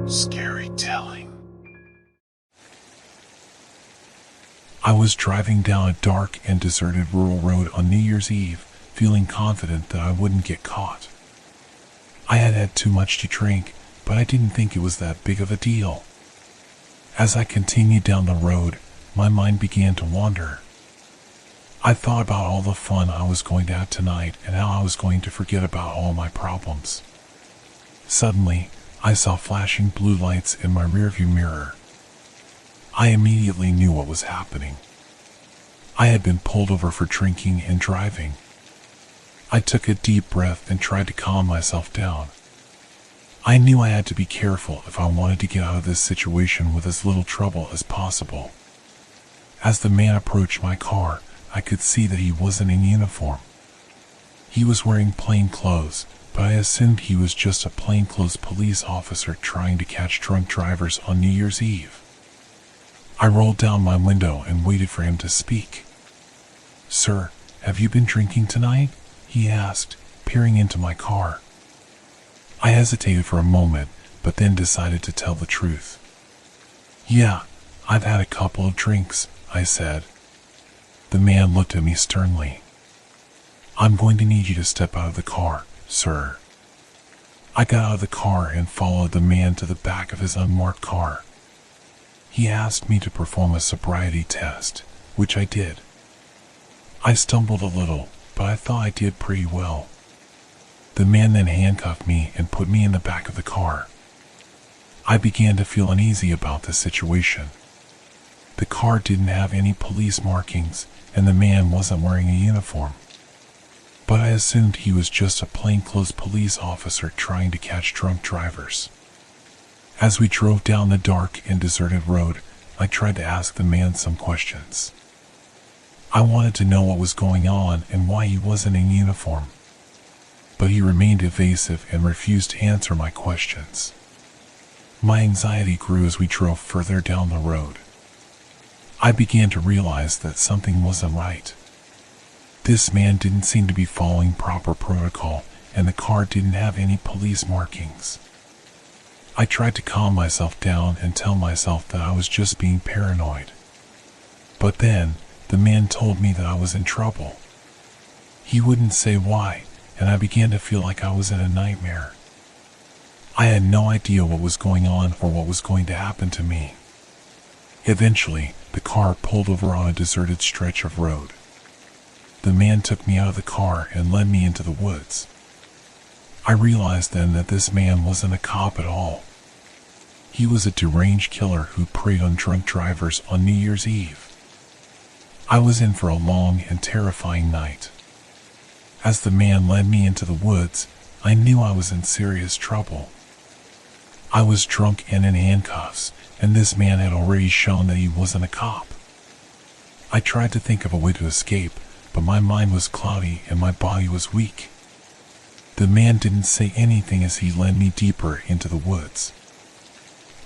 Scary telling. I was driving down a dark and deserted rural road on New Year's Eve, feeling confident that I wouldn't get caught. I had had too much to drink, but I didn't think it was that big of a deal. As I continued down the road, my mind began to wander. I thought about all the fun I was going to have tonight and how I was going to forget about all my problems. Suddenly, I saw flashing blue lights in my rearview mirror. I immediately knew what was happening. I had been pulled over for drinking and driving. I took a deep breath and tried to calm myself down. I knew I had to be careful if I wanted to get out of this situation with as little trouble as possible. As the man approached my car, I could see that he wasn't in uniform. He was wearing plain clothes, but I assumed he was just a plainclothes police officer trying to catch drunk drivers on New Year's Eve. I rolled down my window and waited for him to speak. "Sir, have you been drinking tonight?" he asked, peering into my car. I hesitated for a moment, but then decided to tell the truth. "Yeah, I've had a couple of drinks," I said. The man looked at me sternly. "I'm going to need you to step out of the car, sir." I got out of the car and followed the man to the back of his unmarked car. He asked me to perform a sobriety test, which I did. I stumbled a little, but I thought I did pretty well. The man then handcuffed me and put me in the back of the car. I began to feel uneasy about the situation. The car didn't have any police markings, and the man wasn't wearing a uniform. But I assumed he was just a plainclothes police officer trying to catch drunk drivers. As we drove down the dark and deserted road, I tried to ask the man some questions. I wanted to know what was going on and why he wasn't in uniform. But he remained evasive and refused to answer my questions. My anxiety grew as we drove further down the road. I began to realize that something wasn't right. This man didn't seem to be following proper protocol, and the car didn't have any police markings. I tried to calm myself down and tell myself that I was just being paranoid. But then, the man told me that I was in trouble. He wouldn't say why, and I began to feel like I was in a nightmare. I had no idea what was going on or what was going to happen to me. Eventually, the car pulled over on a deserted stretch of road. The man took me out of the car and led me into the woods. I realized then that this man wasn't a cop at all. He was a deranged killer who preyed on drunk drivers on New Year's Eve. I was in for a long and terrifying night. As the man led me into the woods, I knew I was in serious trouble. I was drunk and in handcuffs, and this man had already shown that he wasn't a cop. I tried to think of a way to escape, but my mind was cloudy and my body was weak. The man didn't say anything as he led me deeper into the woods.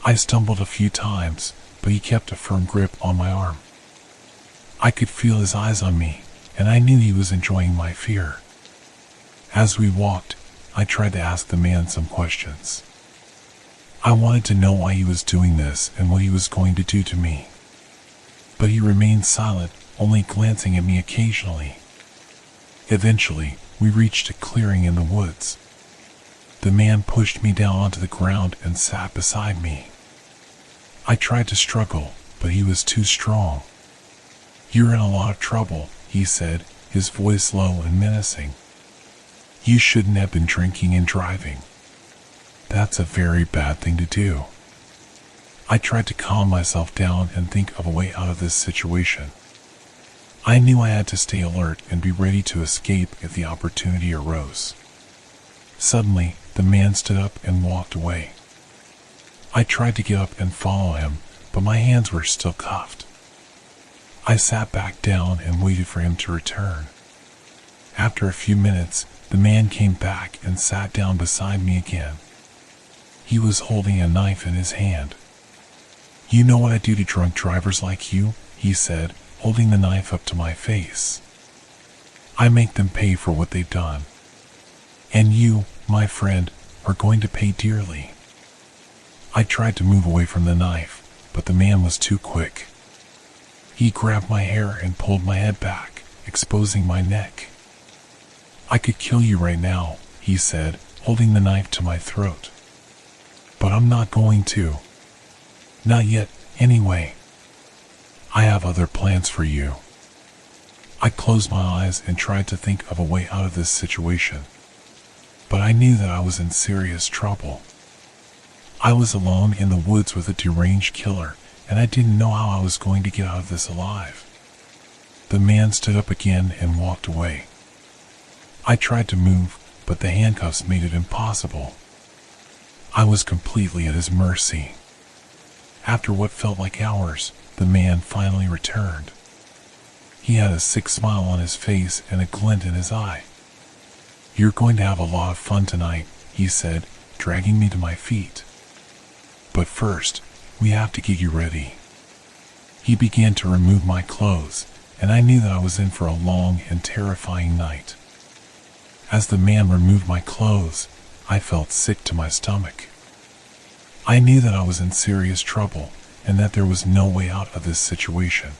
I stumbled a few times, but he kept a firm grip on my arm. I could feel his eyes on me, and I knew he was enjoying my fear. As we walked, I tried to ask the man some questions. I wanted to know why he was doing this and what he was going to do to me. But he remained silent, only glancing at me occasionally. Eventually, we reached a clearing in the woods. The man pushed me down onto the ground and sat beside me. I tried to struggle, but he was too strong. "You're in a lot of trouble," he said, his voice low and menacing. "You shouldn't have been drinking and driving. That's a very bad thing to do." I tried to calm myself down and think of a way out of this situation. I knew I had to stay alert and be ready to escape if the opportunity arose. Suddenly, the man stood up and walked away. I tried to get up and follow him, but my hands were still cuffed. I sat back down and waited for him to return. After a few minutes, the man came back and sat down beside me again. He was holding a knife in his hand. "You know what I do to drunk drivers like you?" he said, holding the knife up to my face. "I make them pay for what they've done. And you, my friend, are going to pay dearly." I tried to move away from the knife, but the man was too quick. He grabbed my hair and pulled my head back, exposing my neck. "I could kill you right now," he said, holding the knife to my throat. "But I'm not going to. Not yet, anyway. I have other plans for you." I closed my eyes and tried to think of a way out of this situation. But I knew that I was in serious trouble. I was alone in the woods with a deranged killer, and I didn't know how I was going to get out of this alive. The man stood up again and walked away. I tried to move, but the handcuffs made it impossible. I was completely at his mercy. After what felt like hours, the man finally returned. He had a sick smile on his face and a glint in his eye. "You're going to have a lot of fun tonight," he said, dragging me to my feet. "But first, we have to get you ready." He began to remove my clothes, and I knew that I was in for a long and terrifying night. As the man removed my clothes, I felt sick to my stomach. I knew that I was in serious trouble and that there was no way out of this situation.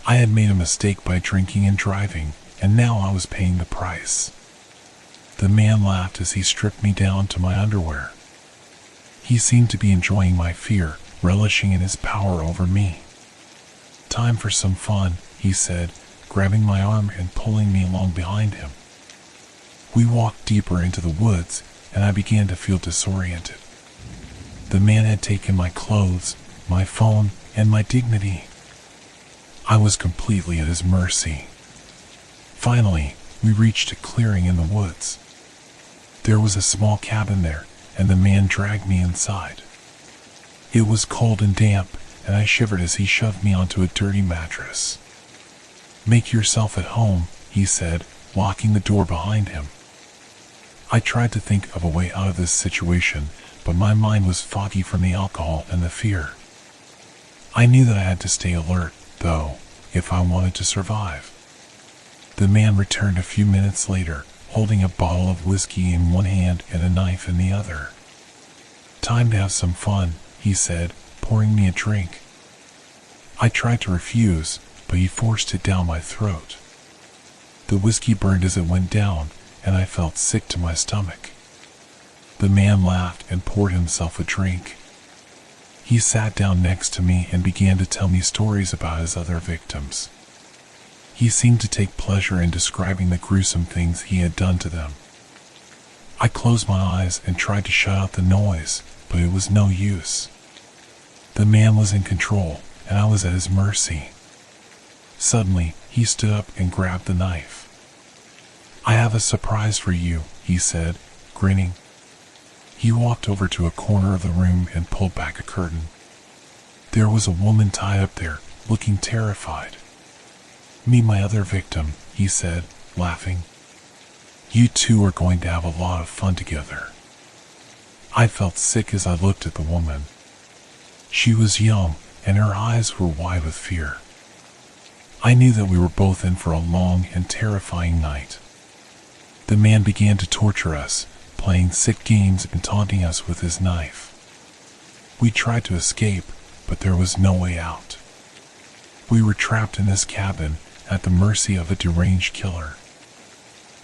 I had made a mistake by drinking and driving, and now I was paying the price. The man laughed as he stripped me down to my underwear. He seemed to be enjoying my fear, relishing in his power over me. "Time for some fun," he said, grabbing my arm and pulling me along behind him. We walked deeper into the woods, and I began to feel disoriented. The man had taken my clothes, my phone, and my dignity. I was completely at his mercy. Finally, we reached a clearing in the woods. There was a small cabin there, and the man dragged me inside. It was cold and damp, and I shivered as he shoved me onto a dirty mattress. "Make yourself at home," he said, locking the door behind him. I tried to think of a way out of this situation, but my mind was foggy from the alcohol and the fear. I knew that I had to stay alert, though, if I wanted to survive. The man returned a few minutes later, holding a bottle of whiskey in one hand and a knife in the other. "Time to have some fun," he said, pouring me a drink. I tried to refuse, but he forced it down my throat. The whiskey burned as it went down, and I felt sick to my stomach. The man laughed and poured himself a drink. He sat down next to me and began to tell me stories about his other victims. He seemed to take pleasure in describing the gruesome things he had done to them. I closed my eyes and tried to shut out the noise, but it was no use. The man was in control, and I was at his mercy. Suddenly, he stood up and grabbed the knife. "I have a surprise for you," he said, grinning. He walked over to a corner of the room and pulled back a curtain. There was a woman tied up there, looking terrified. "Meet my other victim," he said, laughing. "You two are going to have a lot of fun together." I felt sick as I looked at the woman. She was young, and her eyes were wide with fear. I knew that we were both in for a long and terrifying night. The man began to torture us, playing sick games and taunting us with his knife. We tried to escape, but there was no way out. We were trapped in this cabin, at the mercy of a deranged killer.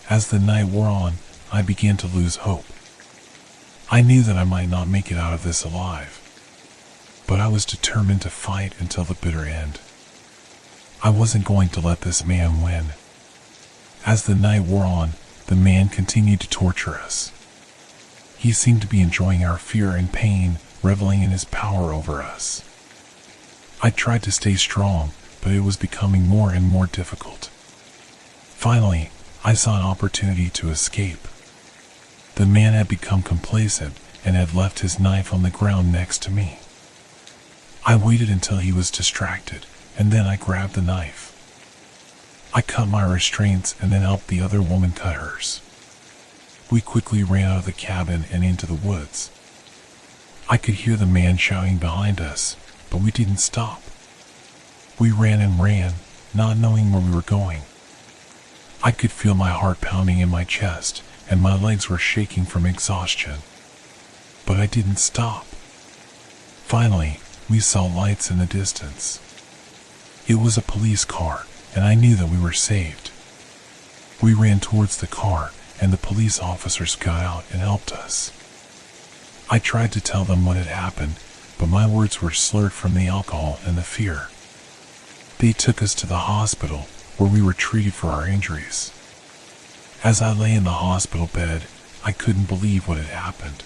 As the night wore on, I began to lose hope. I knew that I might not make it out of this alive, but I was determined to fight until the bitter end. I wasn't going to let this man win. As the night wore on, the man continued to torture us. He seemed to be enjoying our fear and pain, reveling in his power over us. I tried to stay strong, but it was becoming more and more difficult. Finally, I saw an opportunity to escape. The man had become complacent and had left his knife on the ground next to me. I waited until he was distracted, and then I grabbed the knife. I cut my restraints and then helped the other woman cut hers. We quickly ran out of the cabin and into the woods. I could hear the man shouting behind us, but we didn't stop. We ran and ran, not knowing where we were going. I could feel my heart pounding in my chest, and my legs were shaking from exhaustion. But I didn't stop. Finally, we saw lights in the distance. It was a police car, and I knew that we were saved. We ran towards the car, and the police officers got out and helped us. I tried to tell them what had happened, but my words were slurred from the alcohol and the fear. They took us to the hospital, where we were treated for our injuries. As I lay in the hospital bed, I couldn't believe what had happened.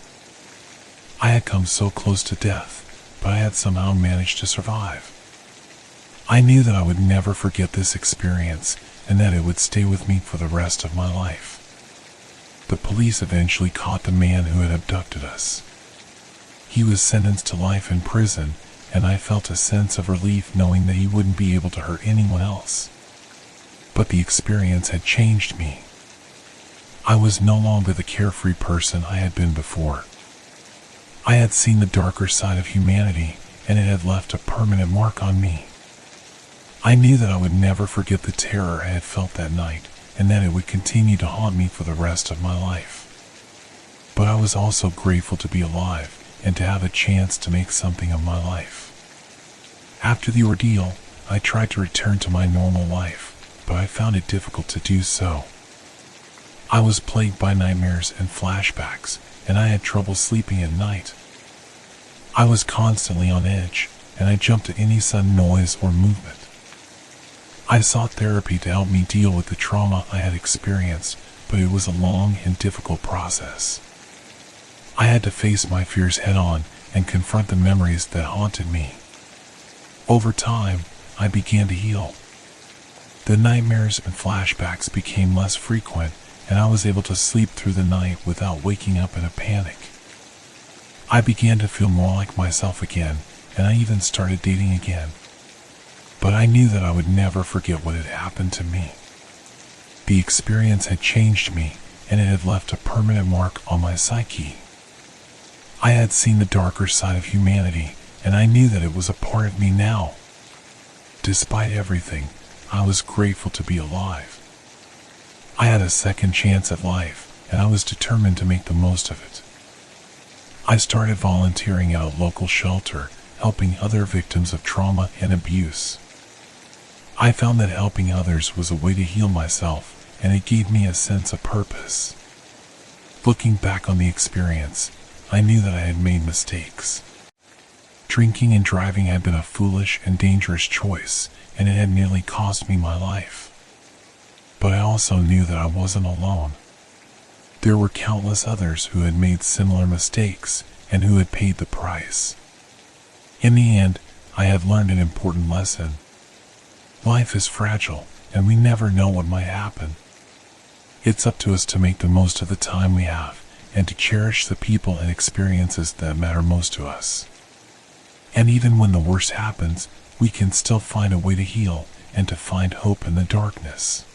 I had come so close to death, but I had somehow managed to survive. I knew that I would never forget this experience and that it would stay with me for the rest of my life. The police eventually caught the man who had abducted us. He was sentenced to life in prison, and I felt a sense of relief knowing that he wouldn't be able to hurt anyone else. But the experience had changed me. I was no longer the carefree person I had been before. I had seen the darker side of humanity, and it had left a permanent mark on me. I knew that I would never forget the terror I had felt that night, and that it would continue to haunt me for the rest of my life. But I was also grateful to be alive, and to have a chance to make something of my life. After the ordeal, I tried to return to my normal life, but I found it difficult to do so. I was plagued by nightmares and flashbacks, and I had trouble sleeping at night. I was constantly on edge, and I jumped at any sudden noise or movement. I sought therapy to help me deal with the trauma I had experienced, but it was a long and difficult process. I had to face my fears head-on and confront the memories that haunted me. Over time, I began to heal. The nightmares and flashbacks became less frequent, and I was able to sleep through the night without waking up in a panic. I began to feel more like myself again, and I even started dating again. But I knew that I would never forget what had happened to me. The experience had changed me, and it had left a permanent mark on my psyche. I had seen the darker side of humanity, and I knew that it was a part of me now. Despite everything, I was grateful to be alive. I had a second chance at life, and I was determined to make the most of it. I started volunteering at a local shelter, helping other victims of trauma and abuse. I found that helping others was a way to heal myself, and it gave me a sense of purpose. Looking back on the experience, I knew that I had made mistakes. Drinking and driving had been a foolish and dangerous choice, and it had nearly cost me my life. But I also knew that I wasn't alone. There were countless others who had made similar mistakes and who had paid the price. In the end, I had learned an important lesson. Life is fragile, and we never know what might happen. It's up to us to make the most of the time we have, and to cherish the people and experiences that matter most to us. And even when the worst happens, we can still find a way to heal and to find hope in the darkness.